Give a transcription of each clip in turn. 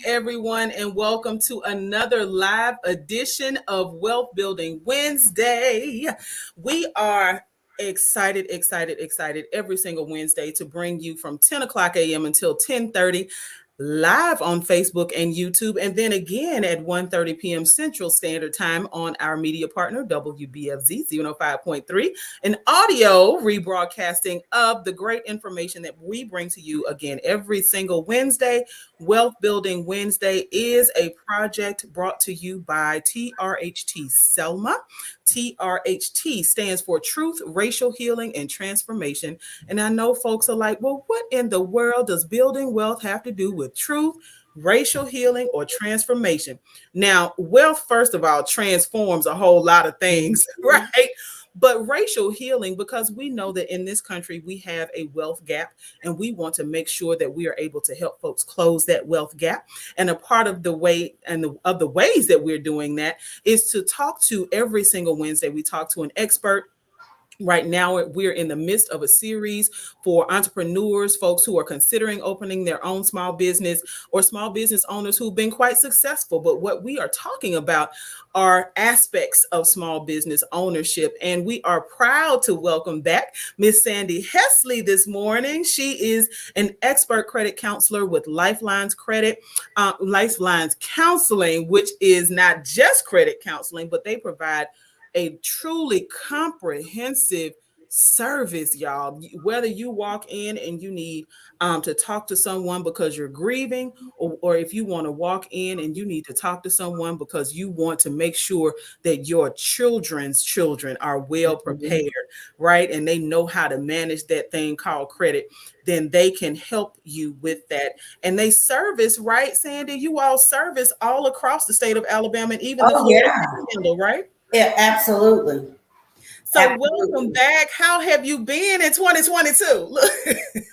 everyone, and welcome to another live edition of Wealth Building Wednesday. We are excited every single Wednesday to bring you from 10 o'clock a.m. until 10:30 live on Facebook and YouTube, and then again at 1:30 p.m. Central Standard Time on our media partner, WBFZ 105.3, an audio rebroadcasting of the great information that we bring to you again every single Wednesday. Wealth Building Wednesday is a project brought to you by TRHT Selma. TRHT stands for Truth, Racial Healing, and Transformation. And I know folks are like, well, what in the world does building wealth have to do with truth, racial healing, or transformation? Now, wealth, first of all, transforms a whole lot of things, right? But racial healing, because we know that in this country, we have a wealth gap, and we want to make sure that we are able to help folks close that wealth gap. And a part of the way of the ways that we're doing that is to talk to every single Wednesday. We talk to an expert. Right now, we're in the midst of a series for entrepreneurs, folks who are considering opening their own small business, or small business owners who've been quite successful. But what we are talking about are aspects of small business ownership. And we are proud to welcome back Miss Sandy Hesley this morning. She is an expert credit counselor with Lifelines Counseling, which is not just credit counseling, but they provide a truly comprehensive service, y'all. Whether you walk in and you need to talk to someone because you're grieving, or if you want to walk in and you need to talk to someone because you want to make sure that your children's children are well prepared, right? And they know how to manage that thing called credit, then they can help you with that. And they service, right, Sandy? You all service all across the state of Alabama and even the Florida Panhandle, right? Yeah, absolutely. So welcome back. How have you been in 2022?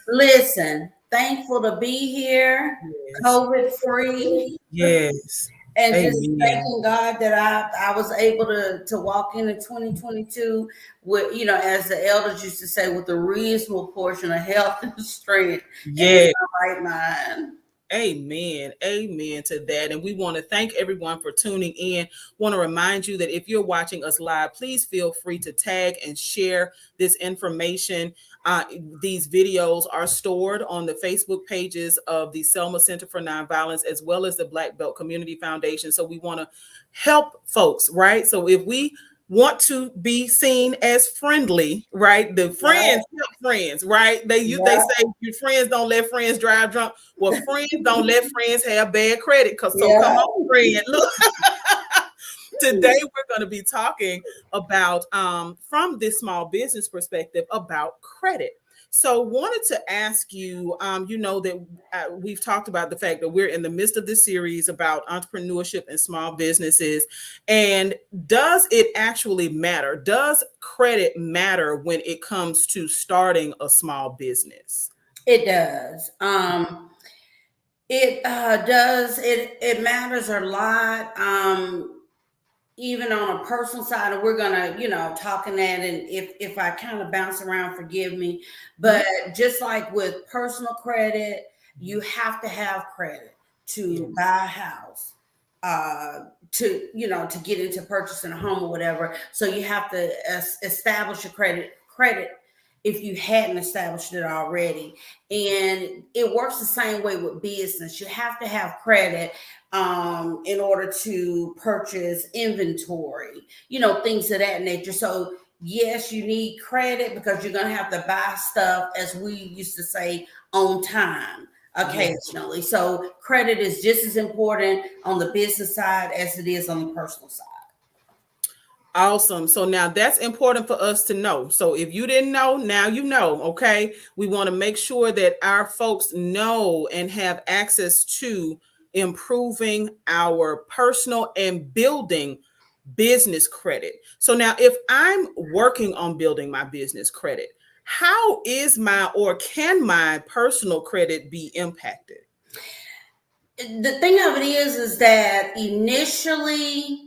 Listen, thankful to be here, yes. COVID free. Yes. And just thanking God that I was able to walk into 2022 with, as the elders used to say, with a reasonable portion of health and strength. Yeah. And my right mind. Amen. Amen to that. And we want to thank everyone for tuning in. Want to remind you that if you're watching us live, please feel free to tag and share this information. These videos are stored on the Facebook pages of the Selma Center for Nonviolence, as well as the Black Belt Community Foundation. So we want to help folks, right? So if we want to be seen as friendly, right? The friends help friends, right? They say your friends don't let friends drive drunk. Well, friends don't let friends have bad credit. Come on, friend. Look. Today we're going to be talking about from this small business perspective about credit. So wanted to ask you, that we've talked about the fact that we're in the midst of this series about entrepreneurship and small businesses. And does it actually matter? Does credit matter when it comes to starting a small business? It does. It does. It matters a lot. Even on a personal side, and we're gonna, talking that, and if I kind of bounce around, forgive me. But just like with personal credit, you have to have credit to buy a house, to get into purchasing a home or whatever. So you have to establish your credit if you hadn't established it already. And it works the same way with business. You have to have credit in order to purchase inventory, things of that nature. So yes, you need credit because you're going to have to buy stuff, as we used to say, on time occasionally. Yes. So credit is just as important on the business side as it is on the personal side. Awesome. So now that's important for us to know. So if you didn't know, now you know, okay? We want to make sure that our folks know and have access to improving our personal and building business credit. So now if I'm working on building my business credit, how is can my personal credit be impacted? The thing of it is that initially,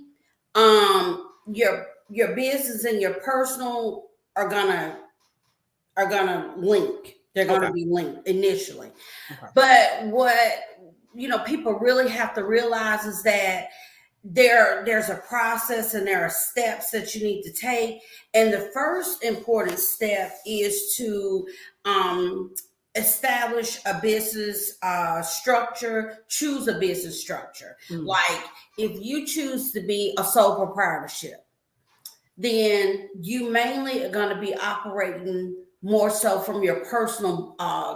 your business and your personal are gonna link. They're gonna be linked initially. Okay. But people really have to realize is that there's a process and there are steps that you need to take. And the first important step is to establish a business structure, choose a business structure. Like if you choose to be a sole proprietorship, then you mainly are going to be operating more so from your personal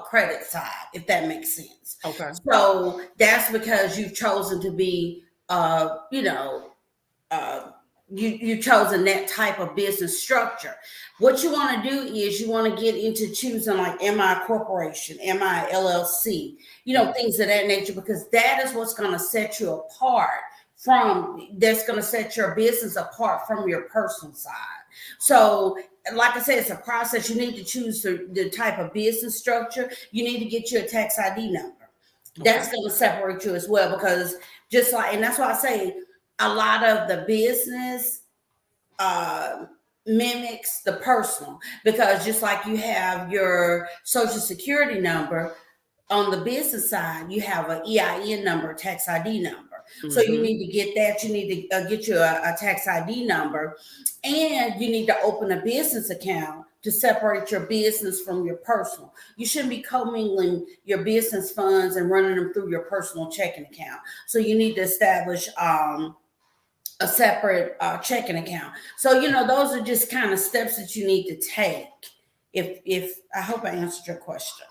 credit side, if that makes sense. Okay. So that's because you've chosen to be, you've chosen that type of business structure. What you want to do is you want to get into choosing like, am I a corporation? Am I LLC? Things of that nature, because that is what's going to set you apart that's going to set your business apart from your personal side. So, like I said, it's a process. You need to choose the type of business structure. You need to get you a tax ID number. That's going to separate you as well, because and that's why I say a lot of the business mimics the personal, because just like you have your social security number, on the business side, you have an EIN number, tax ID number. So you need to get that. You need to get you a tax ID number, and you need to open a business account to separate your business from your personal. You shouldn't be commingling your business funds and running them through your personal checking account. So you need to establish a separate checking account. So, those are just kind of steps that you need to take. If I hope I answered your question.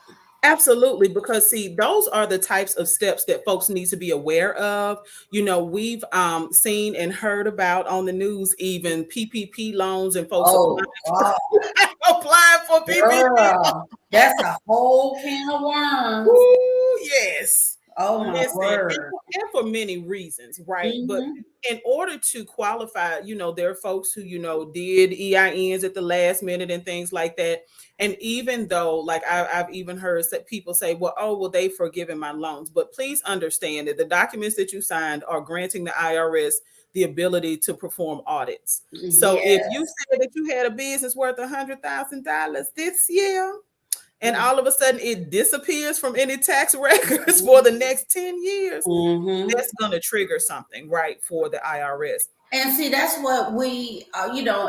Absolutely, because see, those are the types of steps that folks need to be aware of. We've seen and heard about on the news, even PPP loans and folks applying for PPP. Girl, that's a whole can of worms. Ooh, yes. Oh my word. And for many reasons, right? But in order to qualify, there are folks who, did EINs at the last minute and things like that. And even though, like I've even heard people say, well, they've forgiven my loans. But please understand that the documents that you signed are granting the IRS the ability to perform audits. So if you said that you had a business worth $100,000 this year, and all of a sudden it disappears from any tax records for the next 10 years, that's going to trigger something, right, for the IRS. And see, that's what we,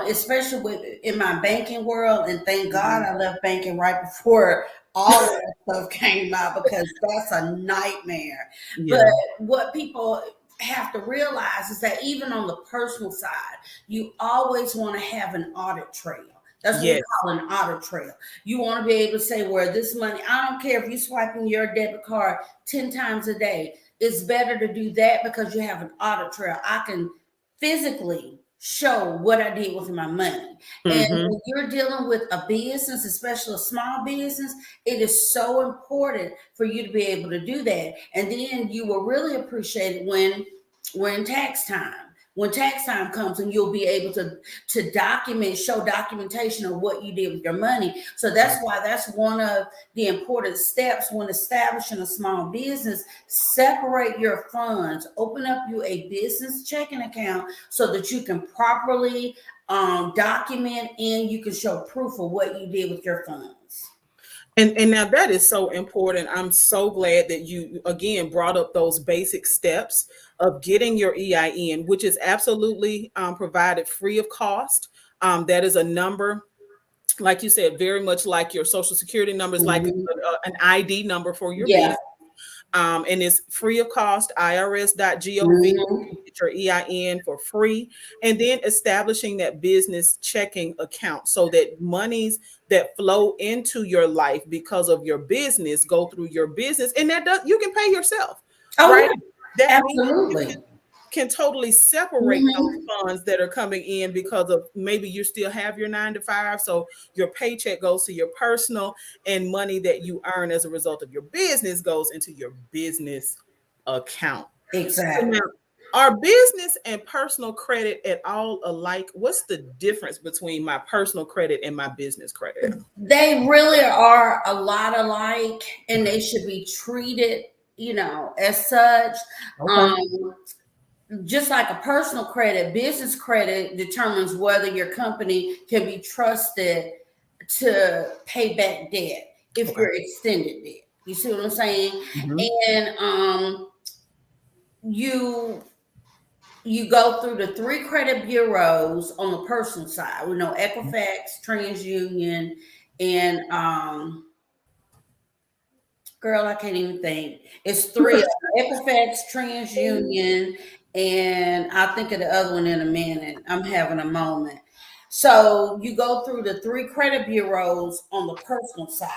especially in my banking world, and thank God I left banking right before all of that stuff came out, because that's a nightmare. Yeah. But what people have to realize is that even on the personal side, you always want to have an audit trail. That's what we call an audit trail. You want to be able to say where this money, I don't care if you're swiping your debit card 10 times a day. It's better to do that because you have an audit trail. I can physically show what I did with my money. And when you're dealing with a business, especially a small business, it is so important for you to be able to do that. And then you will really appreciate it when tax time. When tax time comes, and you'll be able to show documentation of what you did with your money. So that's why that's one of the important steps when establishing a small business. Separate your funds, open up you a business checking account so that you can properly document and you can show proof of what you did with your funds. And now that is so important. I'm so glad that you again brought up those basic steps of getting your EIN, which is absolutely provided free of cost. That is a number, like you said, very much like your social security number, is like an ID number for your business. And it's free of cost, irs.gov, get your EIN for free. And then establishing that business checking account so that monies that flow into your life because of your business go through your business. And you can pay yourself, right? Yeah. That absolutely can totally separate those funds that are coming in because of maybe you still have your 9-to-5. So your paycheck goes to your personal, and money that you earn as a result of your business goes into your business account. Exactly. So now, are business and personal credit at all alike? What's the difference between my personal credit and my business credit? They really are a lot alike, and they should be treated, as such. Just like a personal credit, business credit determines whether your company can be trusted to pay back debt if you're extended debt. You see what I'm saying? Mm-hmm. And you you go through the three credit bureaus on the personal side. We know Equifax, TransUnion, and girl, I can't even think. It's three of them: Equifax, TransUnion, and I'll think of the other one in a minute. I'm having a moment. So you go through the three credit bureaus on the personal side.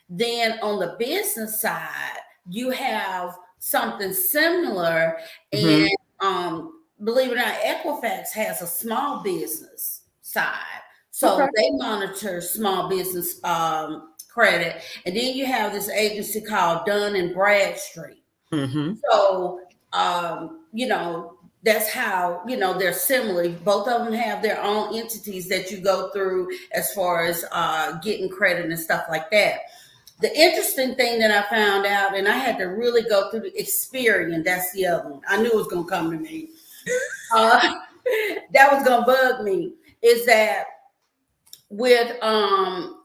Then on the business side, you have something similar. Mm-hmm. And believe it or not, Equifax has a small business side. Okay. So they monitor small business credit. And then you have this agency called Dun and Bradstreet. Mm-hmm. So, that's how, they're similar. Both of them have their own entities that you go through as far as getting credit and stuff like that. The interesting thing that I found out, and I had to really go through the Experian, that's the other one. I knew it was going to come to me. Uh, that was going to bug me, is that with the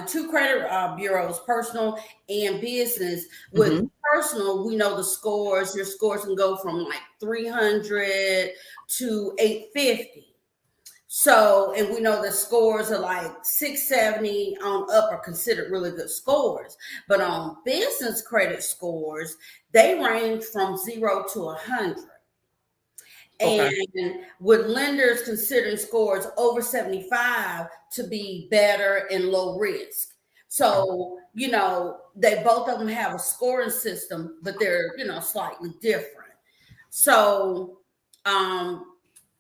two credit bureaus, personal and business. With Mm-hmm. personal, we know the scores. Your scores can go from like 300 to 850. So, and we know the scores are like 670 on up are considered really good scores. But on business credit scores, they range from 0 to 100. Okay. And with lenders considering scores over 75 to be better and low risk. So, they both of them have a scoring system, but they're, slightly different. So,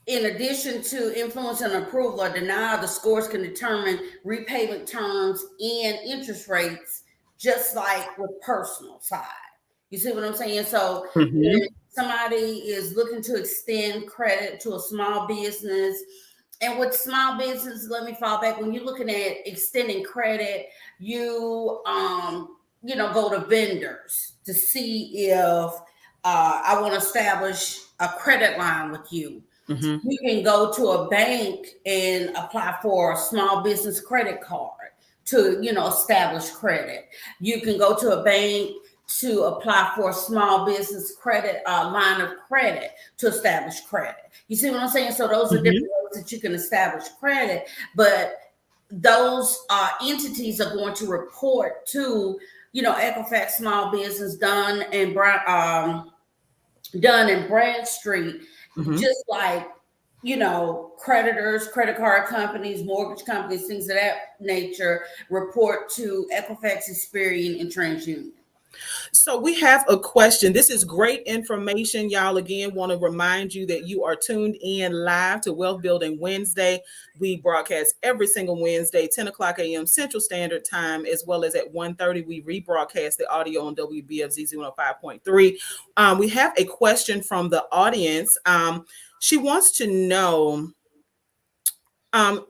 in addition to influence and approval or denial, the scores can determine repayment terms and interest rates, just like with personal side. You see what I'm saying? So Mm-hmm. if somebody is looking to extend credit to a small business, and with small business, let me fall back. When you're looking at extending credit, you go to vendors to see if I want to establish a credit line with you. Mm-hmm. You can go to a bank and apply for a small business credit card to, establish credit. You can go to a bank to apply for a small business credit line of credit to establish credit. You see what I'm saying? So those are Mm-hmm. different ways that you can establish credit, but those entities are going to report to, Equifax Small Business, Dun and Bradstreet, Mm-hmm. just like, creditors, credit card companies, mortgage companies, things of that nature report to Equifax, Experian, and TransUnion. So we have a question. This is great information. Y'all, again, want to remind you that you are tuned in live to Wealth Building Wednesday. We broadcast every single Wednesday, 10 o'clock a.m. Central Standard Time, as well as at 1:30. We rebroadcast the audio on WBFZ 105.3. We have a question from the audience. She wants to know,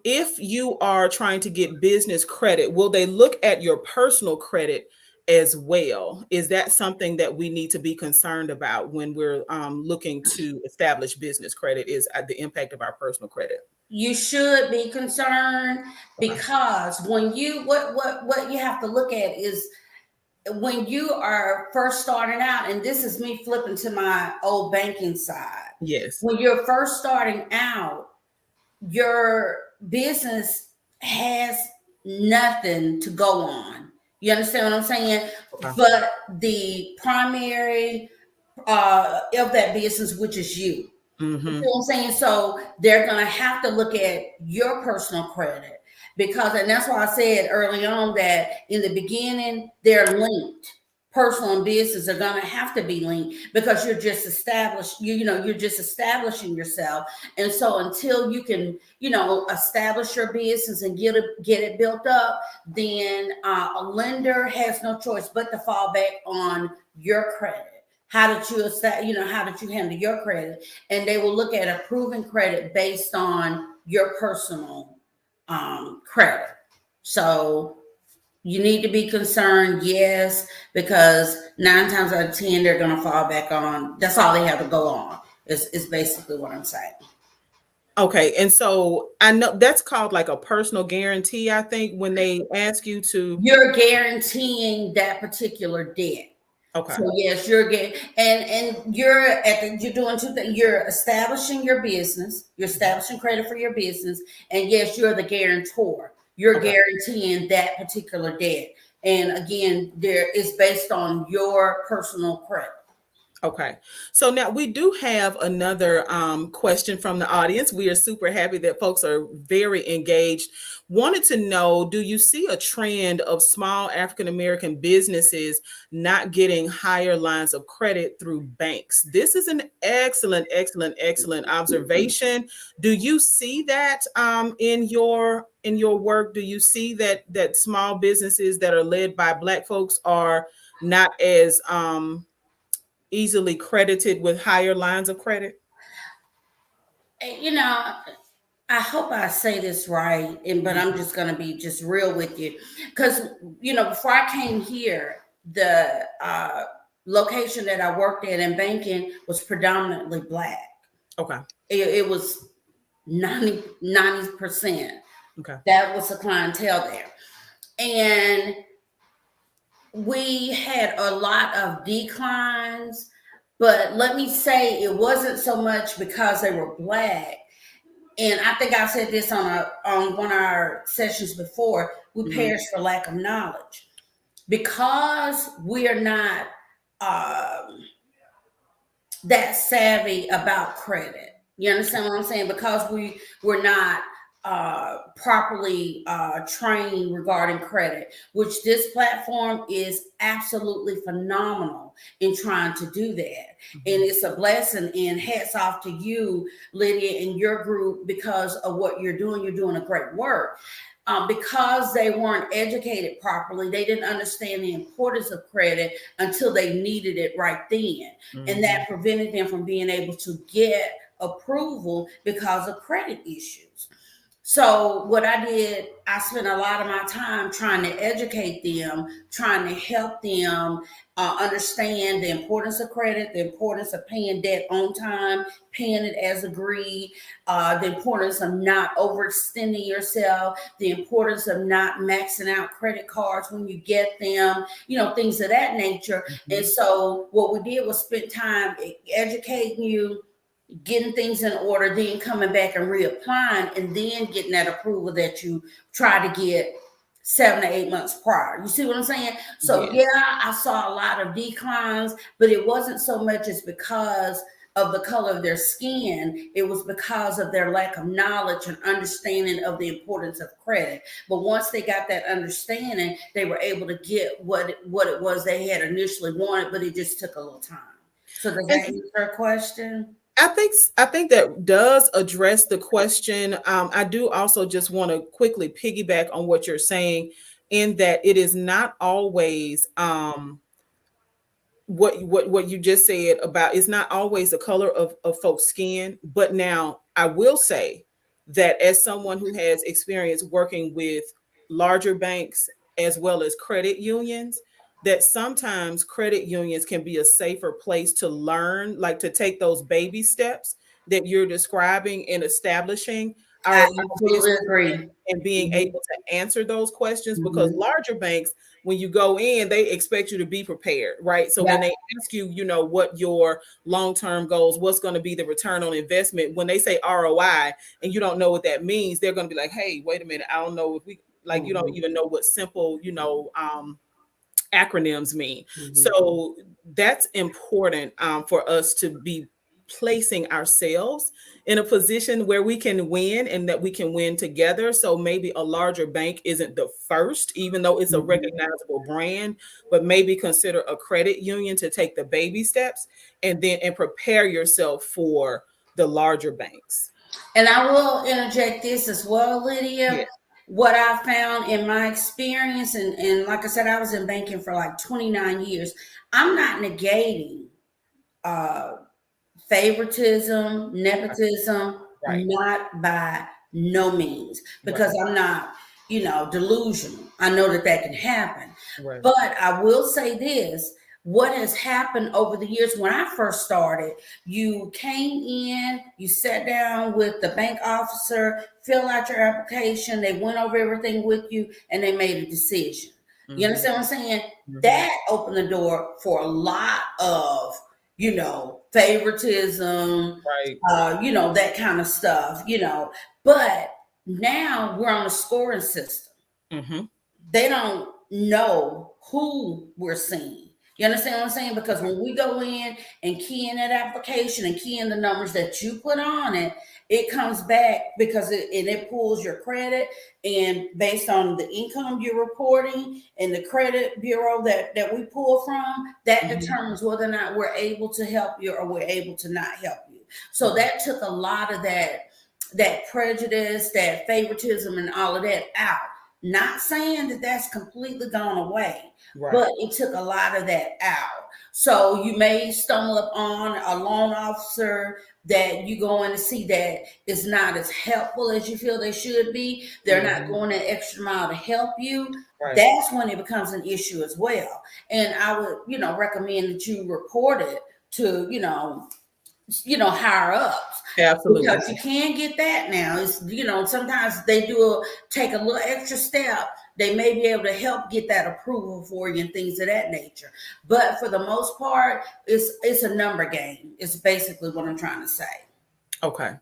if you are trying to get business credit, will they look at your personal credit as well? Is that something that we need to be concerned about when we're looking to establish business credit? Is the impact of our personal credit? You should be concerned, Okay. because when you what you have to look at is when you are first starting out, and this is me flipping to my old banking side. Yes. When you're first starting out, your business has nothing to go on. You understand what I'm saying? Okay. But the primary of that business, which is you. You see Mm-hmm. what I'm saying? So they're going to have to look at your personal credit, because, and that's why I said early on that in the beginning, they're linked. Personal and business are going to have to be linked, because you're just established, you're just establishing yourself. And so until you can, establish your business and get it built up, then a lender has no choice but to fall back on your credit. How did how did you handle your credit? And they will look at a proven credit based on your personal credit. So you need to be concerned, yes, because 9 times out of 10 they're going to fall back on. That's all they have to go on. Is basically what I'm saying. Okay, and so I know that's called like a personal guarantee, I think, when they ask you to. You're guaranteeing that particular debt. Okay, So yes, you're getting, and you're doing two things. You're establishing your business. You're establishing credit for your business, and yes, you're the guarantor. You're okay. guaranteeing that particular debt. And again, there is based on your personal credit. Okay. So now we do have another question from the audience. We are super happy that folks are very engaged. Wanted to know, do you see a trend of small African American businesses not getting higher lines of credit through banks? This is an excellent, excellent, excellent observation. Do you see that in your work? Do you see that small businesses that are led by Black folks are not as easily credited with higher lines of credit? You know, I hope I say this right, and but I'm just gonna be just real with you, because before I came here, the location that I worked at in banking was predominantly Black. Okay. It was 90%. Okay. That was the clientele there, and we had a lot of declines. But let me say, it wasn't so much because they were Black. And I think I said this on one of our sessions before. We Mhm. perish for lack of knowledge because we are not um, that savvy about credit. You understand what I'm saying? Because we're not properly trained regarding credit, which this platform is absolutely phenomenal in trying to do that. And Mhm. it's a blessing. And hats off to you, Lydia, and your group, because of what you're doing. You're doing a great work. Because they weren't educated properly, they didn't understand the importance of credit until they needed it right then. And Mhm. that prevented them from being able to get approval because of credit issues. So what I did, I spent a lot of my time trying to educate them, trying to help them understand the importance of credit, the importance of paying debt on time, paying it as agreed, the importance of not overextending yourself, the importance of not maxing out credit cards when you get them, things of that nature. And Mhm. so what we did was spend time educating you, getting things in order, then coming back and reapplying, and then getting that approval that you try to get 7 to 8 months prior. You see what I'm saying? So Yes. yeah, I saw a lot of declines, but it wasn't so much as because of the color of their skin. It was because of their lack of knowledge and understanding of the importance of credit. But once they got that understanding, they were able to get what it was they had initially wanted, but it just took a little time. So does that And answer your question? I think that does address the question. I do also just want to quickly piggyback on what you're saying, in that it is not always what you just said about, it's not always the color of folks' skin. But now I will say that as someone who has experience working with larger banks as well as credit unions, that sometimes credit unions can be a safer place to learn, like to take those baby steps that you're describing in establishing I our absolutely business agree. and being Mhm, able to answer those questions. Because mhm. larger banks, when you go in, they expect you to be prepared, right? So when Yeah. they ask you, what your long-term goals, what's going to be the return on investment, when they say ROI and you don't know what that means, they're going to be like, hey, wait a minute, I don't know if we, like, you don't Mhm, even know what simple, acronyms mean. mhm. So that's important, for us to be placing ourselves in a position where we can win and that we can win together. So maybe a larger bank isn't the first, even though it's a Mhm. recognizable brand, but maybe consider a credit union to take the baby steps and prepare yourself for the larger banks. And I will interject this as well, Yeah. Lydia. What I found in my experience, and like I said, I was in banking for like 29 years. I'm not negating uh, favoritism, Right. nepotism, Right. not by no means, Right. because I'm not, delusional. I know that that can happen. Right. But I will say this, what has happened over the years. When I first started, you came in, you sat down with the bank officer, fill out your application, they went over everything with you, and they made a decision. You Mm-hmm. understand what I'm saying? Mm-hmm. That opened the door for a lot of, favoritism, Right. that kind of stuff. But now we're on a scoring system. Mm-hmm. They don't know who we're seeing. You understand what I'm saying? Because when we go in and key in that application and key in the numbers that you put on it, it comes back because it pulls your credit, and based on the income you're reporting and the credit bureau that we pull from, that Mm-hmm. determines whether or not we're able to help you or we're able to not help you. So that took a lot of that prejudice, that favoritism, and all of that out. Not saying that that's completely gone away, Right. but it took a lot of that out. So you may stumble upon a loan officer that you go in to see that is not as helpful as you feel they should be. They're not Mm-hmm. going that extra mile to help you. Right. That's when it becomes an issue as well. And I would, recommend that you report it to, higher ups, Absolutely. because you can get that now. It's, sometimes they take a little extra step. They may be able to help get that approval for you and things of that nature. But for the most part, it's a number game. It's basically what I'm trying to say. Okay.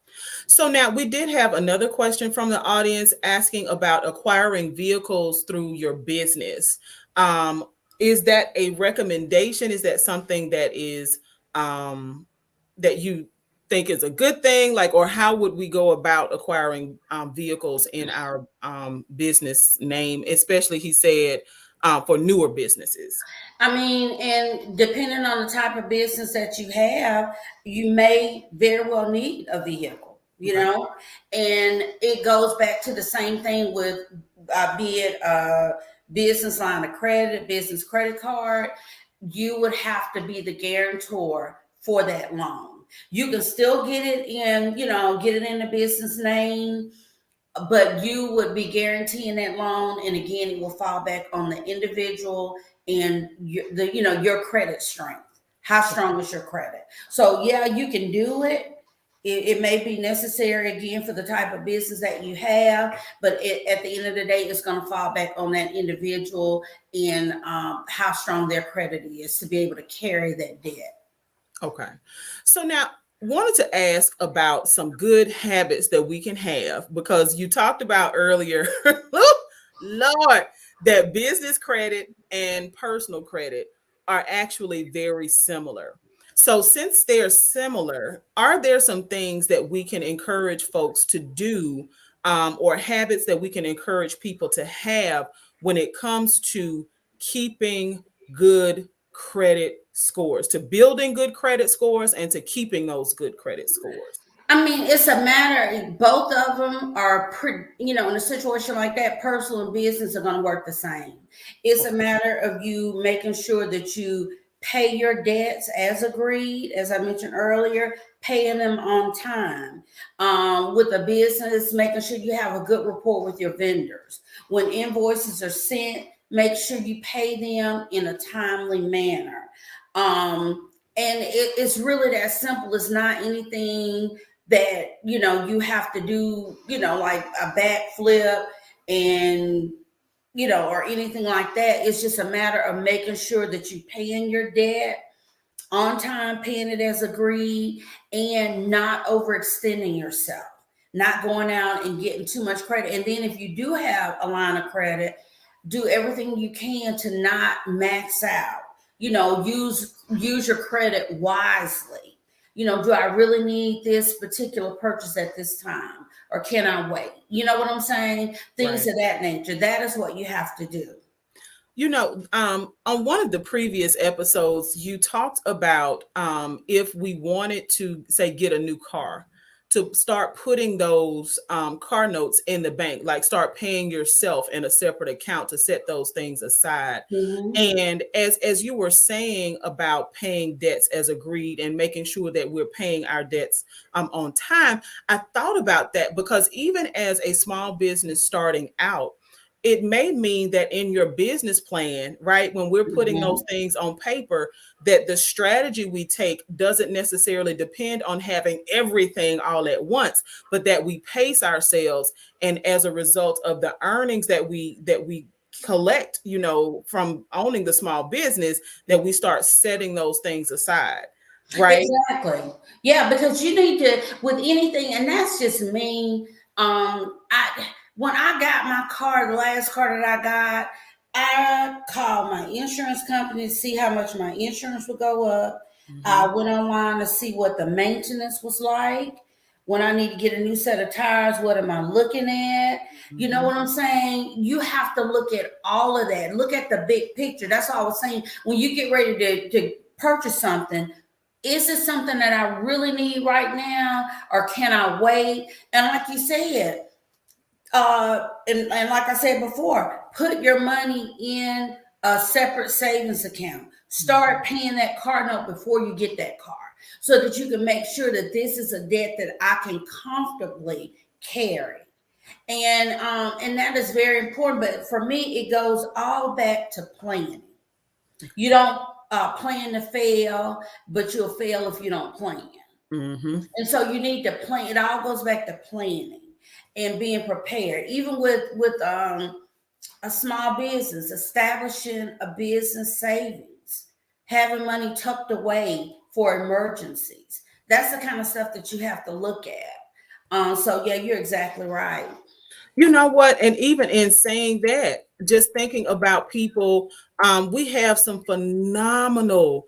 So now we did have another question from the audience asking about acquiring vehicles through your business. Um, is that a recommendation? Is that something that is that you think is a good thing? Like, or how would we go about acquiring vehicles in our business name, especially he said for newer businesses? I mean, and depending on the type of business that you have, you may very well need a vehicle, Okay. and it goes back to the same thing with be it a business line of credit, business credit card. You would have to be the guarantor for that loan. You can still get it in, get it in the business name, but you would be guaranteeing that loan, and again it will fall back on the individual and your credit strength. How strong is your credit? So yeah, you can do it. It may be necessary again for the type of business that you have, but at the end of the day, it's going to fall back on that individual and how strong their credit is to be able to carry that debt. Okay. So now wanted to ask about some good habits that we can have because you talked about earlier, Lord, that business credit and personal credit are actually very similar. So since they're similar, are there some things that we can encourage folks to do or habits that we can encourage people to have when it comes to keeping good credit scores, to building good credit scores and to keeping those good credit scores? I mean, it's a matter. Both of them are pretty. In a situation like that, personal and business are going to work the same. It's a Okay. matter of you making sure that you pay your debts as agreed, as I mentioned earlier, paying them on time. With a business, making sure you have a good rapport with your vendors. When invoices are sent, make sure you pay them in a timely manner. And it's really that simple. It's not anything that you have to do, like a backflip and or anything like that. It's just a matter of making sure that you paying your debt on time, paying it as agreed, and not overextending yourself, not going out and getting too much credit. And then if you do have a line of credit, do everything you can to not max out. Use your credit wisely. Do I really need this particular purchase at this time? Or can I wait? You know what I'm saying? Things Right. of that nature. That is what you have to do. On one of the previous episodes, you talked about if we wanted to, say, get a new car, to start putting those car notes in the bank, like start paying yourself in a separate account to set those things aside. Mm-hmm. And as you were saying about paying debts as agreed and making sure that we're paying our debts on time, I thought about that because even as a small business starting out, it may mean that in your business plan, right, when we're putting those things on paper, that the strategy we take doesn't necessarily depend on having everything all at once, but that we pace ourselves. And as a result of the earnings that we collect, from owning the small business, that we start setting those things aside, right? Exactly. Yeah, because you need to with anything, and that's just me. I when I got my car, the last car that I got, I called my insurance company to see how much my insurance would go up. I Mm-hmm. went online to see what the maintenance was like. When I need to get a new set of tires, what am I looking at? You know Mm-hmm. what I'm saying? You have to look at all of that. Look at the big picture. That's all I was saying. When you get ready to purchase something, is it something that I really need right now, or can I wait? And like you said, and like I said before, put your money in a separate savings account. Start paying that car note before you get that car, so that you can make sure that this is a debt that I can comfortably carry. And that is very important. But for me, it goes all back to planning. You don't plan to fail, but you'll fail if you don't plan. Mm-hmm. And so you need to plan. It all goes back to planning and being prepared. Even with a small business, establishing a business savings, having money tucked away for emergencies. That's the kind of stuff that you have to look at. So yeah, you're exactly right. You know what? And even in saying that, just thinking about people, we have some phenomenal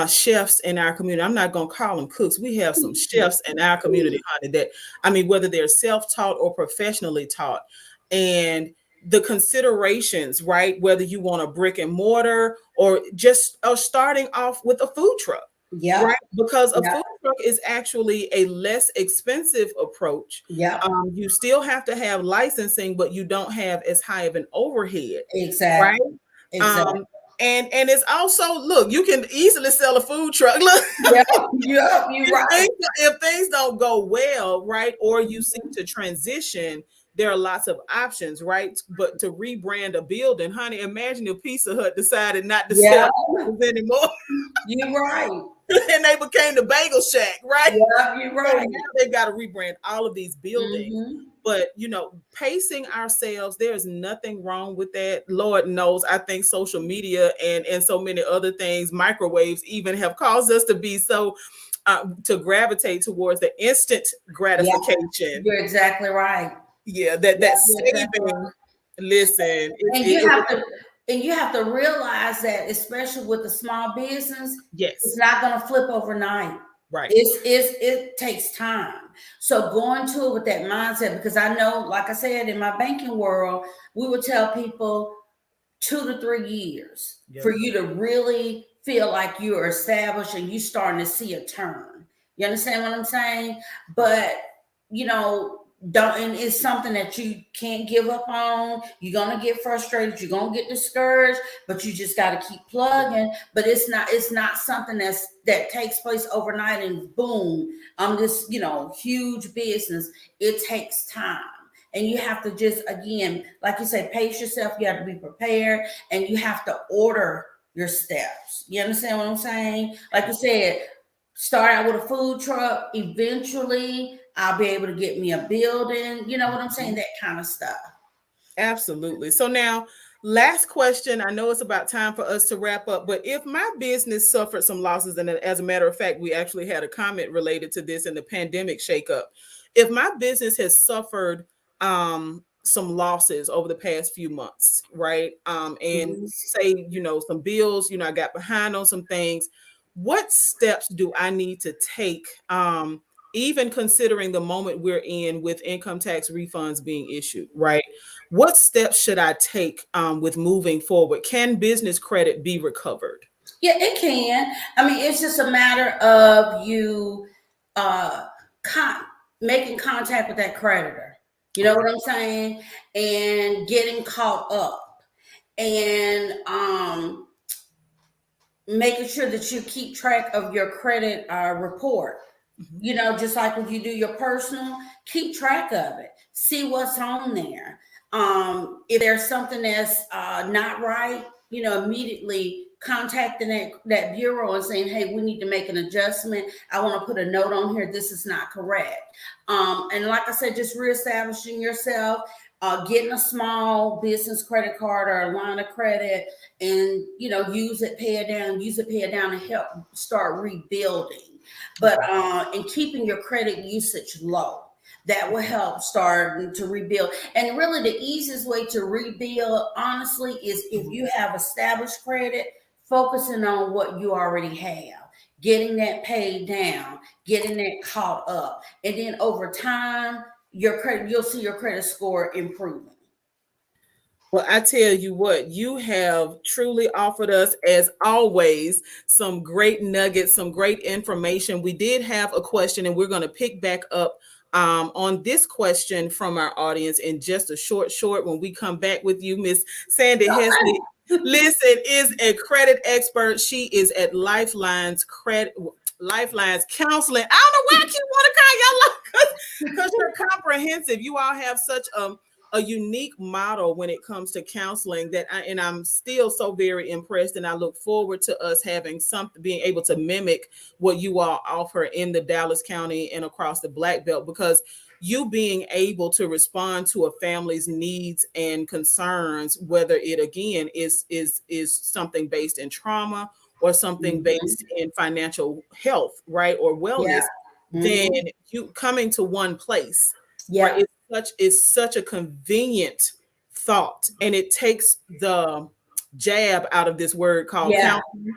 chefs in our community. I'm not going to call them cooks. We have some chefs in our community, honey, that, I mean, whether they're self-taught or professionally taught. And the considerations, right? Whether you want a brick and mortar or just starting off with a food truck, Yep. right? Because a Yep. food truck is actually a less expensive approach. Yep. You still have to have licensing, but you don't have as high of an overhead, right? Exactly. Exactly. Um, and it's also, look, you can easily sell a food truck. Look, Yep. Yep. You're if right. things don't go well, right, or you seek to transition, there are lots of options, right? But to rebrand a building, honey, imagine if Pizza Hut decided not to sell Yeah. pizzas anymore You're right. and they became the Bagel Shack, right? Yep. You're So right. now they've got to rebrand all of these buildings. Mm-hmm. But pacing ourselves, there's nothing wrong with that. Lord knows, I think social media and so many other things, microwaves even, have caused us to be so to gravitate towards the instant Yeah. gratification. You're exactly right. Yeah, that Yeah, you're exactly right. saving. Listen, And you have to realize that, especially with the small business, it's yes, not going to flip overnight. right. It takes time. So going to it with that mindset, because I know, like I said, in my banking world, we would tell people 2 to 3 years Yep. for you to really feel like you're established and you starting to see a turn. You understand what I'm saying? But you know, don't and it's something that you can't give up on. You're gonna get frustrated, you're gonna get discouraged, but you just gotta keep plugging. But it's not something that takes place overnight and boom, I'm this, huge business. It takes time. And you have to just, again, like you say, pace yourself. You have to be prepared and you have to order your steps. You understand what I'm saying? Like you said, start out with a food truck. Eventually, I'll be able to get me a building. You know what I'm saying? That kind of stuff. Absolutely. So now, last question. I know it's about time for us to wrap up, but if my business suffered some losses, and as a matter of fact, we actually had a comment related to this in the pandemic shakeup. If my business has suffered some losses over the past few months, right? And Mhm. say, some bills, I got behind on some things. What steps do I need to take? Even considering the moment we're in with income tax refunds being issued, right? What steps should I take with moving forward? Can business credit be recovered? Yeah, it can. I mean, it's just a matter of you uh, con- making contact with that creditor. You know Okay. what I'm saying? And getting caught up. And making sure that you keep track of your credit report. Mhm. Just like when you do your personal, keep track of it. See what's on there. If there's something that's not right, immediately contacting that bureau and saying, hey, we need to make an adjustment. I want to put a note on here. This is not correct. And like I said, just reestablishing yourself, getting a small business credit card or a line of credit, and use it, pay it down, and help start rebuilding. But and keeping your credit usage low, that will help start to rebuild. And really, the easiest way to rebuild, honestly, is if you have established credit, focusing on what you already have, getting that paid down, getting that caught up, and then over time, you'll see your credit score improving. Well, I tell you what, you have truly offered us, as always, some great nuggets, some great information. We did have a question, and we're going to pick back up on this question from our audience in just a short when we come back with you. Miss Sandy Hesley, listen, is a credit expert. She is at Lifelines Counseling. I don't know why I keep want to call y'all, because you're comprehensive. You all have such a unique model when it comes to counseling I'm still so very impressed, and I look forward to us having something, being able to mimic what you all offer in the Dallas County and across the Black Belt, because you being able to respond to a family's needs and concerns, whether it again is something based in trauma or something based in financial health, right, or wellness, then you coming to one place, right? It's such a convenient thought, and it takes the jab out of this word called counseling.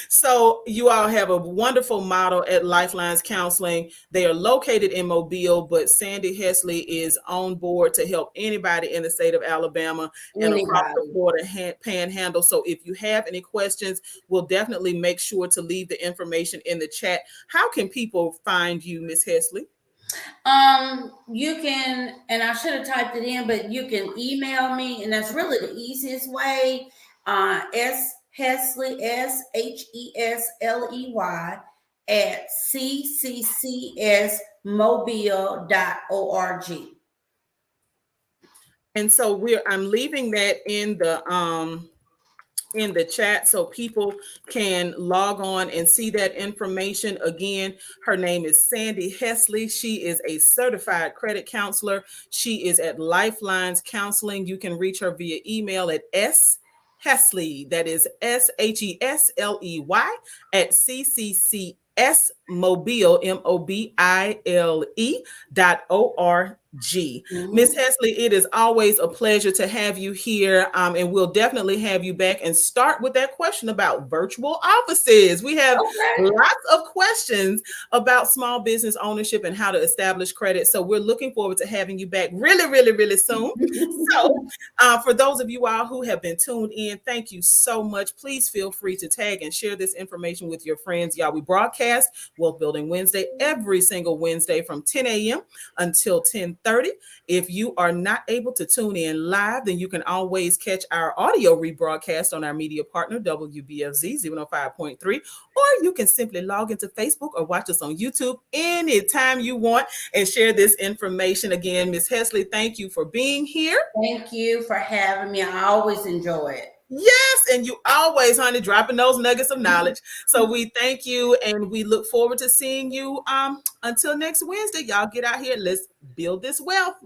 So you all have a wonderful model at Lifelines Counseling. They are located in Mobile, but Sandy Hesley is on board to help anybody in the state of Alabama and across the Florida panhandle. So if you have any questions, we'll definitely make sure to leave the information in the chat. How can people find you, Miss Hesley? You can, and I should have typed it in, but you can email me, and that's really the easiest way. S Hesley, SHESLEY at cccsmobile.org. And so I'm leaving that in the chat so people can log on and see that information. Again, her name is Sandy Hesley. She is a certified credit counselor. She is at Lifelines Counseling. You can reach her via email at Hesley, that is SHESLEY at cccsmobile, MOBILE.org. Miss Hesley, it is always a pleasure to have you here, and we'll definitely have you back and start with that question about virtual offices. We have lots of questions about small business ownership and how to establish credit, so we're looking forward to having you back really soon. So for those of you all who have been tuned in, thank you so much. Please feel free to tag and share this information with your friends. Y'all, we broadcast Wealth Building Wednesday every single Wednesday from 10 a.m. until 10:30. If you are not able to tune in live, then you can always catch our audio rebroadcast on our media partner, WBFZ 105.3, or you can simply log into Facebook or watch us on YouTube anytime you want and share this information. Again, Ms. Hesley, thank you for being here. Thank you for having me. I always enjoy it. Yes, and you always, honey, dropping those nuggets of knowledge. So we thank you, and we look forward to seeing you until next Wednesday. Y'all get out here. Let's build this wealth.